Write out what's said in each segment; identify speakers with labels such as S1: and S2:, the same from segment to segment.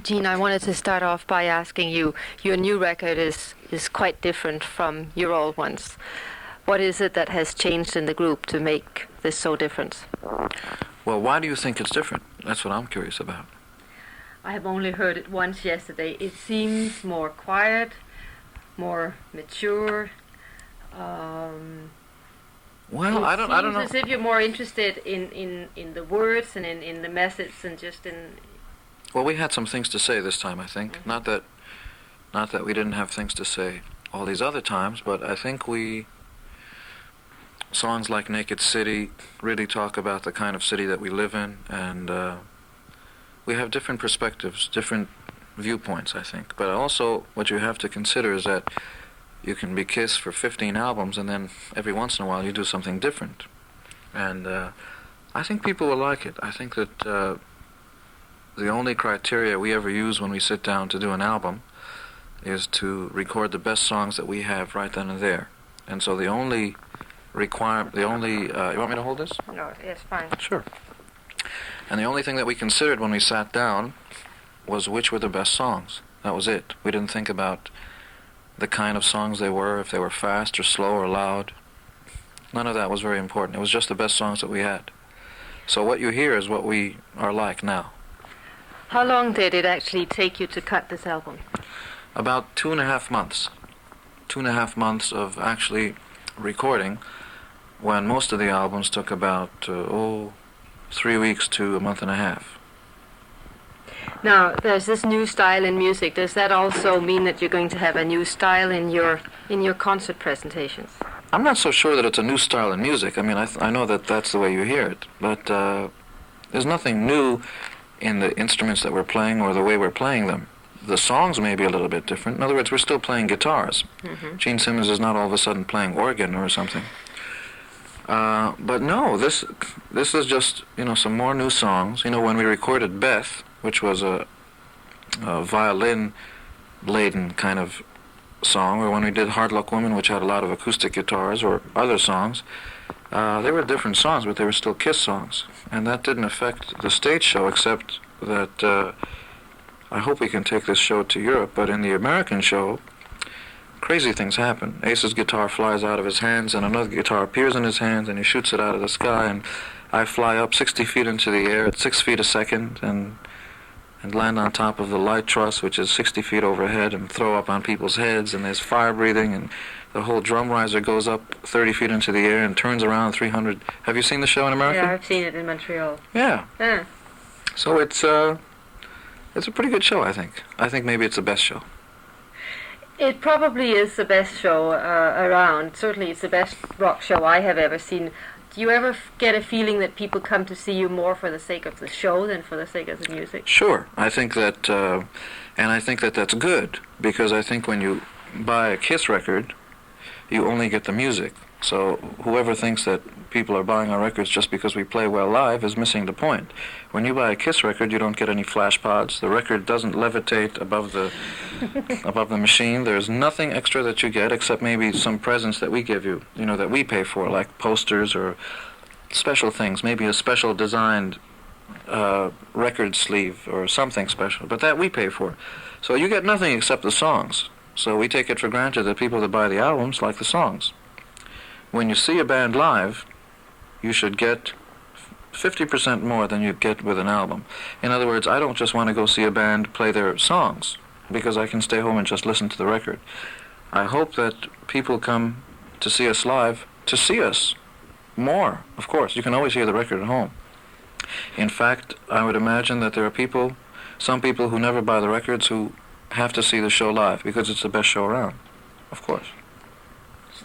S1: Gene, I wanted to start off by asking you, your new record is quite different from your old ones. What is it that has changed in the group to make this so different?
S2: Well, why do you think it's different? That's what I'm curious about.
S1: I have only heard it once yesterday. It seems more quiet, more mature.
S2: Well, I don't know.
S1: It seems as if you're more interested in the words and in the message than just in...
S2: Well, we had some things to say this time, I think.
S1: Mm-hmm.
S2: Not that we didn't have things to say all these other times, but I think songs like Naked City really talk about the kind of city that we live in, and we have different perspectives, different viewpoints, I think. But also, what you have to consider is that you can be KISS for 15 albums, and then every once in a while you do something different. And I think people will like it. I think that the only criteria we ever use when we sit down to do an album is to record the best songs that we have right then and there. And so the only you want me to hold this?
S1: No, yes, fine.
S2: Sure. And the only thing that we considered when we sat down was which were the best songs. That was it. We didn't think about the kind of songs they were, if they were fast or slow or loud. None of that was very important. It was just the best songs that we had. So what you hear is what we are like now.
S1: How long did it actually take you to cut this album?
S2: About 2.5 months. 2.5 months of actually recording, when most of the albums took about 3 weeks to a month and a half.
S1: Now, there's this new style in music. Does that also mean that you're going to have a new style in your concert presentations?
S2: I'm not so sure that it's a new style in music. I mean, I know that that's the way you hear it, but there's nothing new in the instruments that we're playing or the way we're playing them. The songs may be a little bit different. In other words, we're still playing guitars. Mm-hmm. Gene Simmons is not all of a sudden playing organ or something. But no, this is just, some more new songs. When we recorded Beth, which was a violin-laden kind of song, or when we did Hard Luck Woman, which had a lot of acoustic guitars, or other songs, they were different songs, but they were still KISS songs. And that didn't affect the stage show, except that I hope we can take this show to Europe, but in the American show, crazy things happen. Ace's guitar flies out of his hands, and another guitar appears in his hands, and he shoots it out of the sky, and I fly up 60 feet into the air at 6 feet a second, and land on top of the light truss, which is 60 feet overhead, and throw up on people's heads, and there's fire breathing, and the whole drum riser goes up 30 feet into the air and turns around 300. Have you seen the show in America?
S1: Yeah, I've seen it in Montreal.
S2: Yeah.
S1: Yeah.
S2: So it's a pretty good show, I think. I think maybe it's the best show.
S1: It probably is the best show around. Certainly it's the best rock show I have ever seen. Do you ever get a feeling that people come to see you more for the sake of the show than for the sake of the music?
S2: Sure. I think that, and I think that that's good, because I think when you buy a KISS record, you only get the music. So whoever thinks that people are buying our records just because we play well live is missing the point. When you buy a KISS record, you don't get any flash pods. The record doesn't levitate above the machine. There's nothing extra that you get except maybe some presents that we give you, that we pay for, like posters or special things, maybe a special designed record sleeve or something special, but that we pay for. So you get nothing except the songs. So we take it for granted that people that buy the albums like the songs. When you see a band live, you should get 50% more than you get with an album. In other words, I don't just want to go see a band play their songs because I can stay home and just listen to the record. I hope that people come to see us live to see us more. Of course, you can always hear the record at home. In fact, I would imagine that there are some people who never buy the records who have to see the show live because it's the best show around, of course.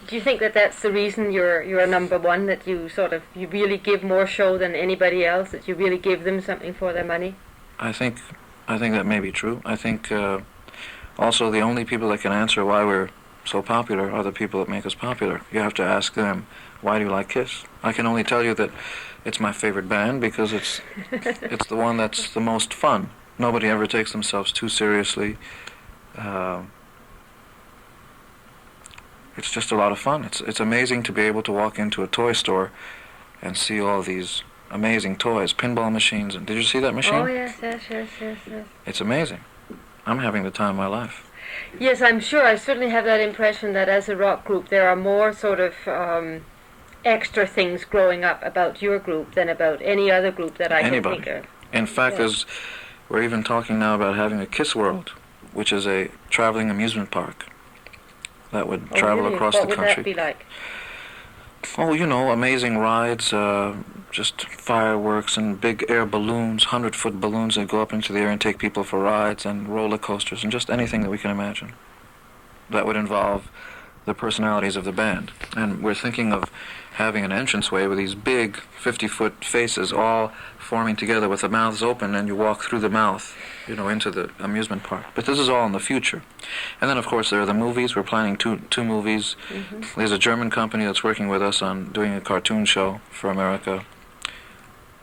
S1: Do you think that that's the reason you're number one, that you really give more show than anybody else, that you really give them something for their money?
S2: I think that may be true. I think also the only people that can answer why we're so popular are the people that make us popular. You have to ask them, why do you like KISS? I can only tell you that it's my favorite band because it's the one that's the most fun. Nobody ever takes themselves too seriously. It's just a lot of fun. It's amazing to be able to walk into a toy store and see all these amazing toys, pinball machines. And did you see that machine?
S1: Oh, yes.
S2: It's amazing. I'm having the time of my life.
S1: Yes, I'm sure. I certainly have that impression that as a rock group there are more sort of extra things growing up about your group than about any other group that I
S2: Anybody.
S1: can think of.
S2: In fact, we're even talking now about having a KISS World, which is a traveling amusement park that would travel
S1: really?
S2: across
S1: What
S2: the country.
S1: What would that be like?
S2: Oh, amazing rides, just fireworks and big air balloons, 100-foot balloons that go up into the air and take people for rides, and roller coasters, and just anything that we can imagine that would involve the personalities of the band. And we're thinking of having an entranceway with these big 50-foot faces all forming together with the mouths open, and you walk through the mouth, into the amusement park. But this is all in the future. And then, of course, there are the movies. We're planning two movies.
S1: Mm-hmm.
S2: There's a German company that's working with us on doing a cartoon show for America.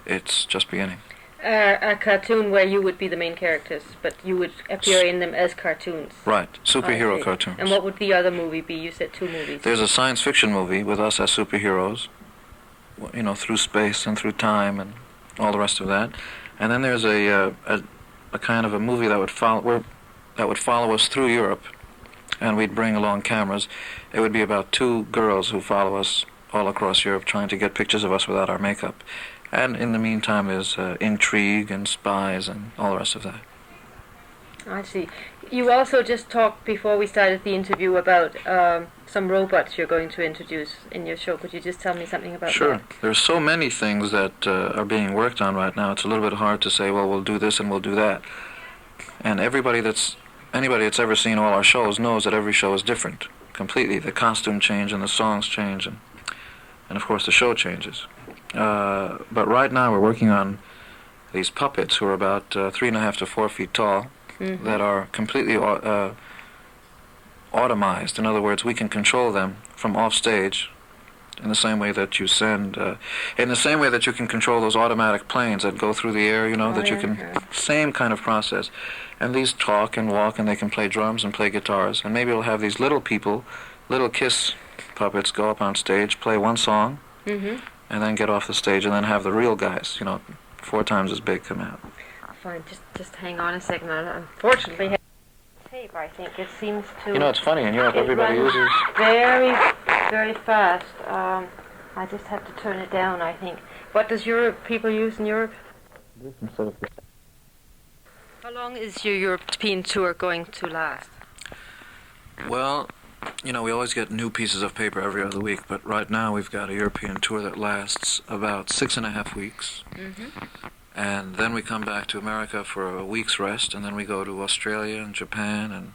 S2: It's just beginning.
S1: A cartoon where you would be the main characters, but you would appear in them as cartoons.
S2: Right, superhero cartoons.
S1: And what would the other movie be? You said 2 movies.
S2: There's a science fiction movie with us as superheroes, through space and through time and all the rest of that. And then there's a kind of a movie that would follow us through Europe, and we'd bring along cameras. It would be about 2 girls who follow us all across Europe, trying to get pictures of us without our makeup. And in the meantime is intrigue and spies and all the rest of that.
S1: I see. You also just talked before we started the interview about some robots you're going to introduce in your show. Could you just tell me something about that?
S2: Sure. There's so many things that are being worked on right now. It's a little bit hard to say, well, we'll do this and we'll do that. And anybody that's ever seen all our shows knows that every show is different completely. The costume change and the songs change, and of course the show changes. But right now we're working on these puppets who are about 3.5 to 4 feet tall, mm-hmm. that are completely automized. In other words, we can control them from off stage in the same way that you can control those automatic planes that go through the air, same kind of process. And these talk and walk, and they can play drums and play guitars. And maybe we'll have these little people, little KISS puppets, go up on stage, play one song, mm-hmm. and then get off the stage, and then have the real guys, 4 times as big, come out.
S1: Fine, just hang on a second. Unfortunately, tape, I think it seems to.
S2: It's funny in Europe. Everybody uses
S1: very, very fast. I just have to turn it down, I think. What does people use in Europe?
S2: This instead of.
S1: How long is your European tour going to last?
S2: Well, we always get new pieces of paper every other week, but right now we've got a European tour that lasts about 6.5 weeks. Mm-hmm. And then we come back to America for a week's rest, and then we go to Australia and Japan and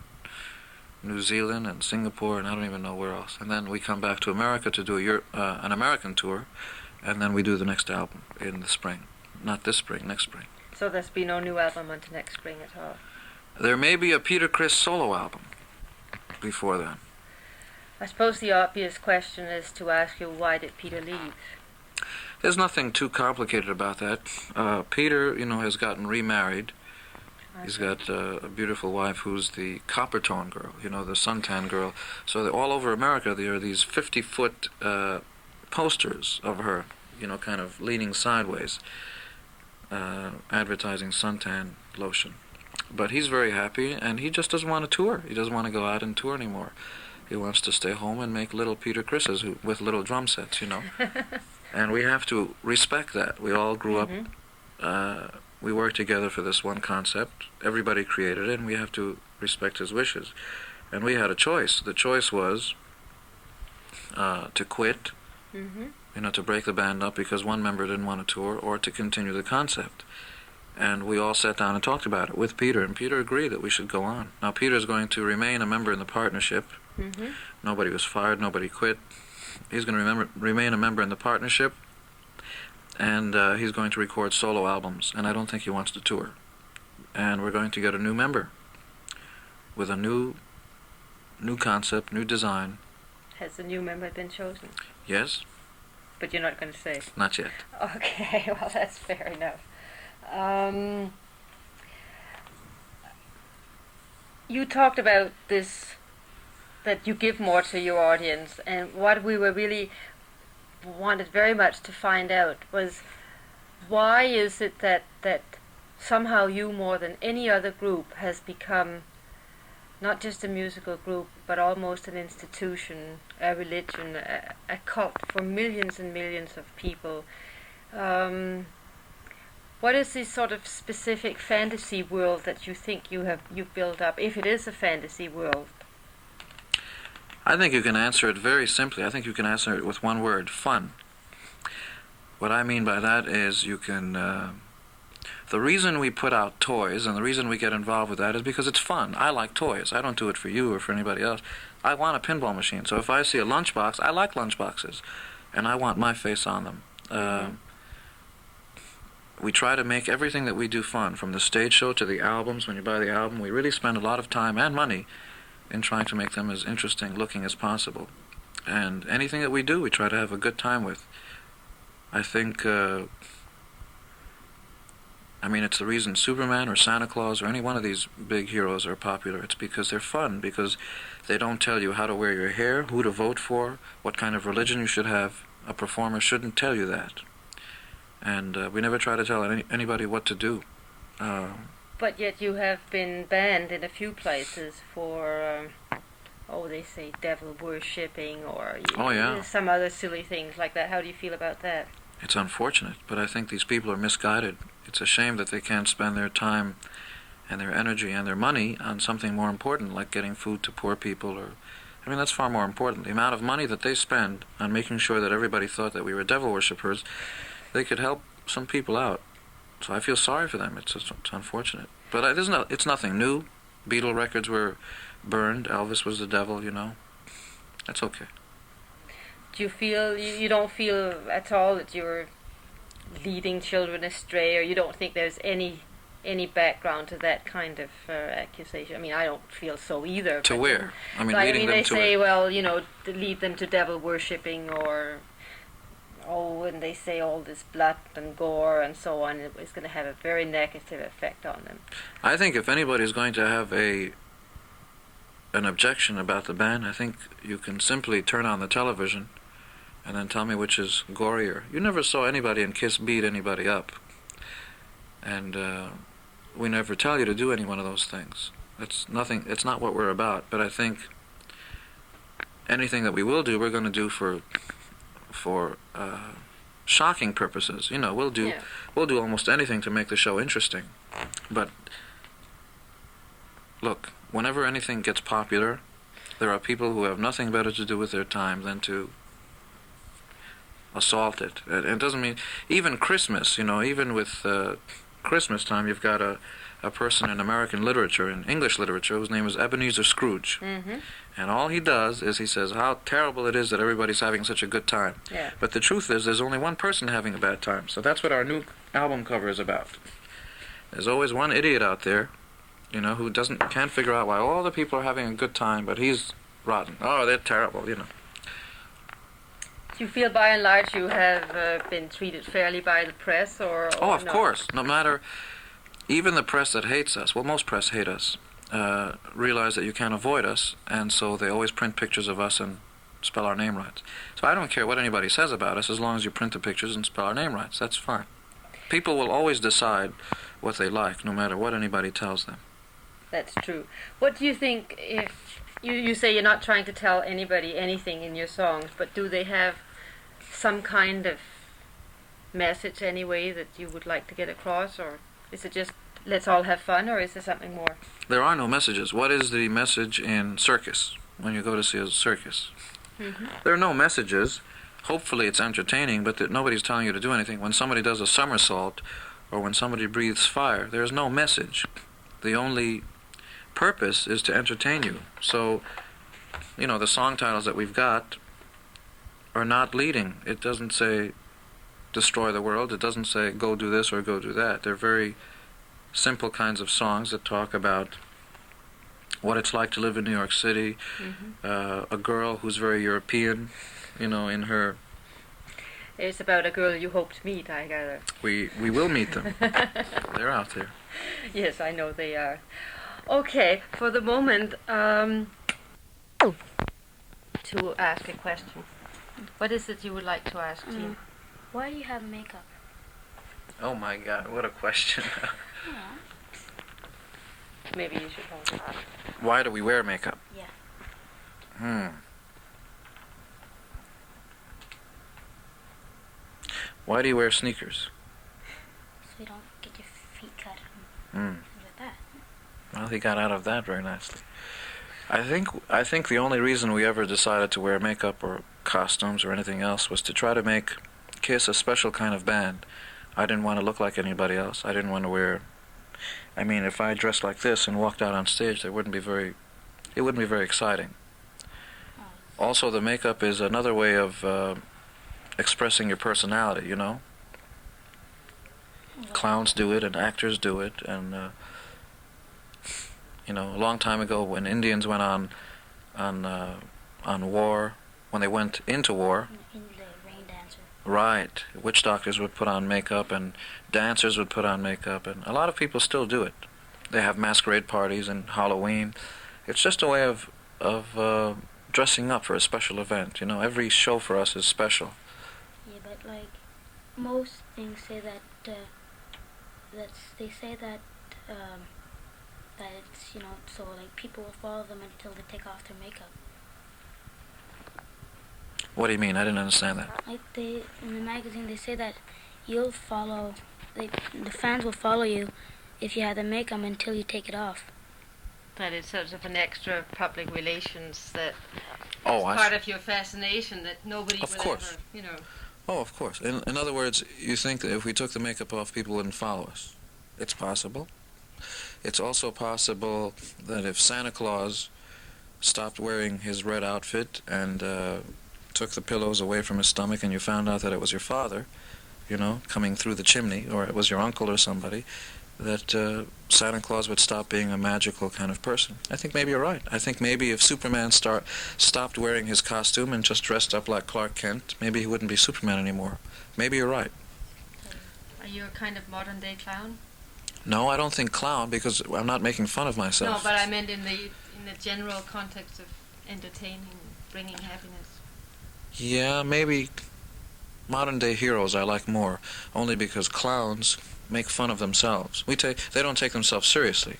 S2: New Zealand and Singapore, and I don't even know where else. And then we come back to America to do an American tour, and then we do the next album in the spring. Not this spring, next spring.
S1: So there's been no new album until next spring at all?
S2: There may be a Peter Criss solo album before then.
S1: I suppose the obvious question is to ask you, why did Peter leave?
S2: There's nothing too complicated about that. Peter, has gotten remarried. He's got a beautiful wife who's the copper-tone girl, the suntan girl. So all over America there are these 50-foot posters of her, kind of leaning sideways, advertising suntan lotion. But he's very happy, and he just doesn't want to tour. He doesn't want to go out and tour anymore. He wants to stay home and make little Peter Crisses with little drum sets, And we have to respect that. We all grew mm-hmm. up, we worked together for this one concept. Everybody created it, and we have to respect his wishes. And we had a choice. The choice was to quit, mm-hmm. To break the band up because one member didn't want to tour, or to continue the concept. And we all sat down and talked about it with Peter, and Peter agreed that we should go on. Now, Peter's going to remain a member in the partnership. Mm-hmm. Nobody was fired, nobody quit. He's going to remain a member in the partnership, and he's going to record solo albums, and I don't think he wants to tour. And we're going to get a new member with a new concept, new design.
S1: Has the new member been chosen?
S2: Yes.
S1: But you're not going to say?
S2: Not yet.
S1: Okay, well, that's fair enough. You talked about this, that you give more to your audience, and what we were really wanted very much to find out was why is it that somehow you, more than any other group, has become not just a musical group, but almost an institution, a religion, a cult for millions and millions of people? What is this sort of specific fantasy world that you think you've built up, if it is a fantasy world?
S2: I think you can answer it very simply. I think you can answer it with one word: fun. What I mean by that is you can... the reason we put out toys and the reason we get involved with that is because it's fun. I like toys. I don't do it for you or for anybody else. I want a pinball machine. So if I see a lunchbox, I like lunchboxes, and I want my face on them. We try to make everything that we do fun, from the stage show to the albums. When you buy the album, we really spend a lot of time and money in trying to make them as interesting looking as possible. And anything that we do, we try to have a good time with. I think, it's the reason Superman or Santa Claus or any one of these big heroes are popular. It's because they're fun, because they don't tell you how to wear your hair, who to vote for, what kind of religion you should have. A performer shouldn't tell you that. And we never try to tell anybody what to do.
S1: But yet you have been banned in a few places for, they say devil worshipping or some other silly things like that. How do you feel about that?
S2: It's unfortunate, but I think these people are misguided. It's a shame that they can't spend their time and their energy and their money on something more important, like getting food to poor people. That's far more important. The amount of money that they spend on making sure that everybody thought that we were devil worshippers, they could help some people out. So I feel sorry for them. It's unfortunate. But it's nothing new. Beatle records were burned. Elvis was the devil, That's okay.
S1: Do you feel, you don't feel at all that you're leading children astray, or you don't think there's any background to that kind of accusation? I don't feel so either.
S2: To where?
S1: Leading them to... They say, to lead them to devil worshipping, or... and they say all this blood and gore and so on is going to have a very negative effect on them.
S2: I think if anybody's going to have an objection about the ban, I think you can simply turn on the television and then tell me which is gorier. You never saw anybody in KISS beat anybody up. And we never tell you to do any one of those things. It's not what we're about. But I think anything that we will do, we're going to do for shocking purposes. We'll do almost anything to make the show interesting. But look, whenever anything gets popular, there are people who have nothing better to do with their time than to assault it. It doesn't mean even Christmas. Even with Christmas time, you've got a person in American literature, in English literature, whose name is Ebenezer Scrooge. Mm-hmm. And all he does is he says how terrible it is that everybody's having such a good time.
S1: Yeah.
S2: But the truth is there's only one person having a bad time. So that's what our new album cover is about. There's always one idiot out there, who can't figure out why all the people are having a good time, but he's rotten. Oh, they're terrible,
S1: Do you feel by and large you have been treated fairly by the press, or
S2: of course. No matter... Even the press that hates us, most press hate us, realize that you can't avoid us, and so they always print pictures of us and spell our name right. So I don't care what anybody says about us, as long as you print the pictures and spell our name right. That's fine. People will always decide what they like, no matter what anybody tells them.
S1: That's true. What do you think, if you say you're not trying to tell anybody anything in your songs, but do they have some kind of message anyway that you would like to get across, or is it just let's all have fun, or is there something more?
S2: There are no messages. What is the message in circus, when you go to see a circus? Mm-hmm. There are no messages. Hopefully it's entertaining, but nobody's telling you to do anything. When somebody does a somersault, or when somebody breathes fire, there's no message. The only purpose is to entertain you. So, the song titles that we've got are not leading. It doesn't say destroy the world. It doesn't say go do this or go do that. They're very simple kinds of songs that talk about what it's like to live in New York City. Mm-hmm. A girl who's very European, in her...
S1: It's about a girl you hope to meet, I gather.
S2: We will meet them. They're out there.
S1: Yes, I know they are. Okay, for the moment, to ask a question. What is it you would like to ask, Jean?
S3: Why do you have makeup?
S2: Oh my God, what a question.
S3: Yeah.
S1: Maybe you should hold it.
S2: Why do we wear makeup?
S3: Yeah.
S2: Why do you wear sneakers?
S3: So you don't get your feet cut
S2: Hmm.
S3: and things like that.
S2: Well, he got out of that very nicely. I think the only reason we ever decided to wear makeup or costumes or anything else was to try to make KISS a special kind of band. I didn't want to look like anybody else. I didn't want to wear... I mean, if I dressed like this and walked out on stage, it wouldn't be very exciting. Also, the makeup is another way of expressing your personality, you know? Clowns do it and actors do it, and you know, a long time ago when Indians went on war, when they went into war,
S3: In the rain dancer.
S2: right, witch doctors would put on makeup and dancers would put on makeup, and a lot of people still do it. They have masquerade parties and Halloween. It's just a way of dressing up for a special event. You know, every show for us is special.
S3: Yeah, but like most things say that they say that that it's, you know, so like people will follow them until they take off their makeup.
S2: What do you mean? I didn't understand that.
S3: Like they in the magazine they say that you'll follow, the fans will follow you if you have the makeup until you take it off.
S1: That it's sort of an extra public relations that
S2: Oh,
S1: is
S2: I
S1: part
S2: see.
S1: of your fascination that nobody
S2: Of
S1: will
S2: course.
S1: ever, you know.
S2: Oh, of course. In other words, you think that if we took the makeup off, people wouldn't follow us. It's possible. It's also possible that if Santa Claus stopped wearing his red outfit and took the pillows away from his stomach and you found out that it was your father, you know, coming through the chimney, or it was your uncle or somebody, that Santa Claus would stop being a magical kind of person. I think maybe you're right. I think maybe if Superman stopped wearing his costume and just dressed up like Clark Kent, maybe he wouldn't be Superman anymore. Maybe you're right.
S1: Are you a kind of modern day clown?
S2: No, I don't think clown, because I'm not making fun of myself.
S1: No, but I meant in the general context of entertaining, bringing happiness.
S2: Yeah, maybe modern day heroes I like more, only because clowns make fun of themselves. They don't take themselves seriously.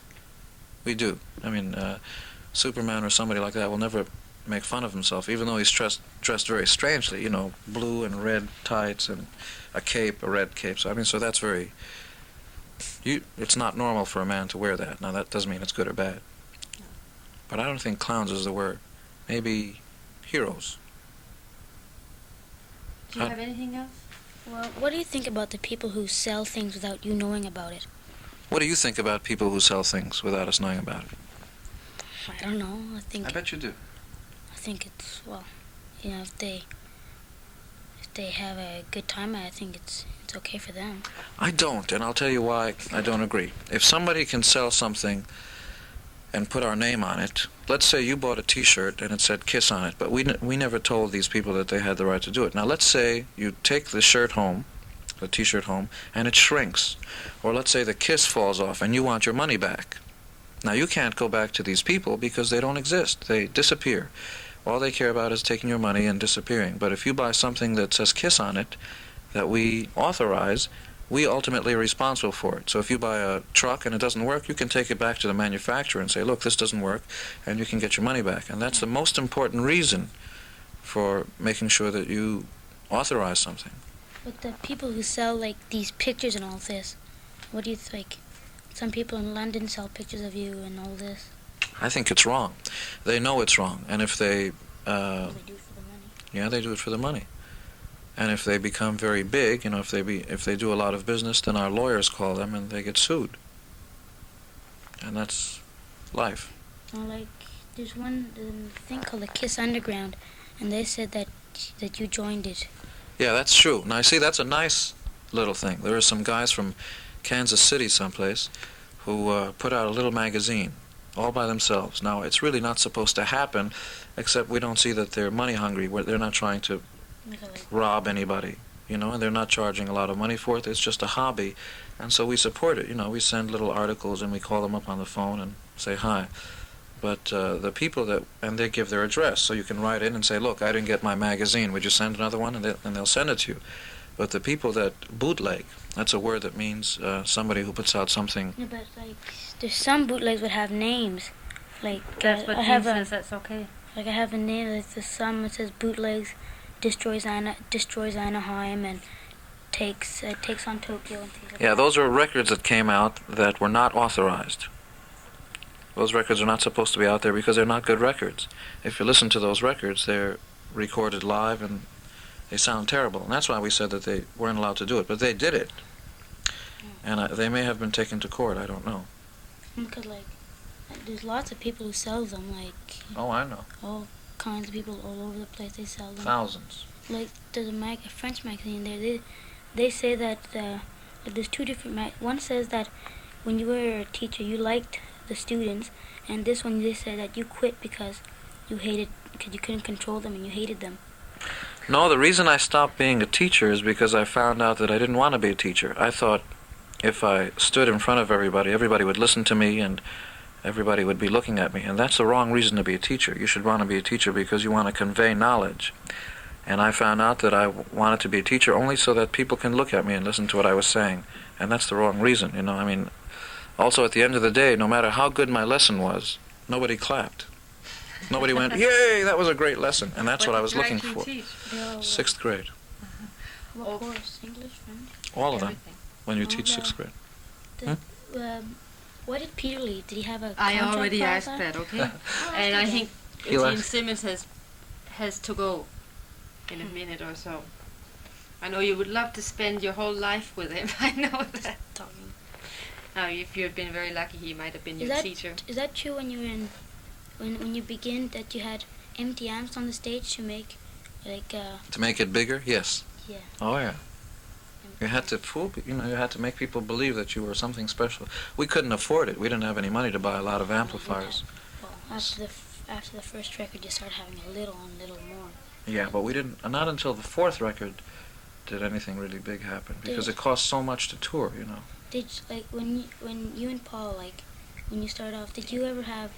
S2: We do. I mean, Superman or somebody like that will never make fun of himself, even though he's dressed very strangely. You know, blue and red tights and a cape, a red cape. So I mean, so that's very. It's not normal for a man to wear that. Now that doesn't mean it's good or bad. But I don't think clowns is the word. Maybe heroes.
S1: Do you have anything else?
S3: Well, what do you think about the people who sell things without you knowing about it?
S2: What do you think about people who sell things without us knowing about it?
S3: I don't know.
S2: I bet you do.
S3: I think it's, well, you know, if they have a good time, I think it's okay for them.
S2: I don't, and I'll tell you why I don't agree. If somebody can sell something and put our name on it, let's say you bought a T-shirt and it said KISS on it, but we never told these people that they had the right to do it. Now let's say you take the shirt home, the T-shirt home, and it shrinks. Or let's say the KISS falls off and you want your money back. Now you can't go back to these people because they don't exist. They disappear. All they care about is taking your money and disappearing. But if you buy something that says KISS on it, that we authorize, we ultimately are responsible for it. So if you buy a truck and it doesn't work, you can take it back to the manufacturer and say, look, this doesn't work, and you can get your money back. And that's the most important reason for making sure that you authorize something.
S3: But the people who sell, like, these pictures and all this, what do you think? Some people in London sell pictures of you and all this.
S2: I think it's wrong. They know it's wrong. And if they...
S3: What do they do for the money?
S2: Yeah, they do it for the money. And if they become very big, you know, if they do a lot of business, then our lawyers call them and they get sued. And that's life.
S3: Well, like, there's one thing called the KISS Underground, and they said that you joined it.
S2: Yeah, that's true. Now, see, that's a nice little thing. There are some guys from Kansas City someplace who put out a little magazine all by themselves. Now, it's really not supposed to happen, except we don't see that they're money hungry. They're not trying to rob anybody, you know, and they're not charging a lot of money for it. It's just a hobby, and so we support it. You know, we send little articles and we call them up on the phone and say hi. But the people and they give their address, so you can write in and say, look, I didn't get my magazine. Would you send another one? And they'll send it to you. But the people that bootleg, that's a word that means somebody who puts out something.
S3: Yeah, but like, there's some bootlegs that have names. Like,
S1: That's what
S3: I
S1: Gene
S3: have
S1: says. That's okay.
S3: like I have a name. Like, there's some that says bootlegs, destroys Anaheim, and takes on Tokyo and things like
S2: Yeah,
S3: that.
S2: those are records that came out that were not authorized. Those records are not supposed to be out there because they're not good records. If you listen to those records, they're recorded live and they sound terrible. And that's why we said that they weren't allowed to do it. But they did it. And they may have been taken to court, I don't know.
S3: Because like, there's lots of people who sell them. Like,
S2: Oh, I know.
S3: all kinds of people all over the place. They sell them.
S2: Thousands.
S3: Like, there's a French magazine there. They say that there's two different. One says that when you were a teacher, you liked the students, and this one they said that you quit because you couldn't control them and you hated them.
S2: No, the reason I stopped being a teacher is because I found out that I didn't want to be a teacher. I thought if I stood in front of everybody, everybody would listen to me and everybody would be looking at me. And that's the wrong reason to be a teacher. You should want to be a teacher because you want to convey knowledge. And I found out that I wanted to be a teacher only so that people can look at me and listen to what I was saying. And that's the wrong reason, you know. I mean, also at the end of the day, no matter how good my lesson was, nobody clapped. Nobody went, yay, that was a great lesson. And that's what I was looking for. Sixth grade.
S3: What course? English, French?
S2: All of them.
S1: Everything.
S2: When you teach sixth grade.
S3: What did Peter leave? Did he have a
S1: I
S3: contract
S1: already
S3: clause
S1: asked
S3: on?
S1: that, okay? And I think
S2: He
S1: Gene
S2: left.
S1: Simmons has to go in a minute or so. I know you would love to spend your whole life with him. I know that.
S3: Talking.
S1: Now, if you had been very lucky, he might have been
S3: Is
S1: your
S3: that
S1: teacher.
S3: is that true when you were in when you begin that you had empty amps on the stage to make like
S2: To make it bigger? Yes.
S3: yeah.
S2: Oh, yeah. You had to fool people, you had to make people believe that you were something special. We couldn't afford it. We didn't have any money to buy a lot of amplifiers.
S3: Well, after the first record, you start having a little more.
S2: Yeah, but we didn't, not until the fourth record did anything really big happen because it cost so much to tour, you know.
S3: Did like when you and Paul, like when you started off, did you ever have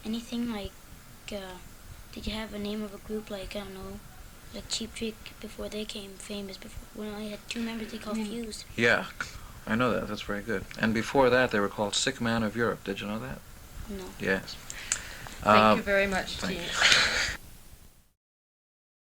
S3: anything like did you have a name of a group like, I don't know, like Cheap Trick before they came famous, before when I had two members they called Fuse?
S2: Yeah, I know that. That's very good. And before that, they were called Sick Man of Europe. Did you know that?
S3: No.
S2: Yes.
S1: Thank you very much,
S2: thank
S1: Gene.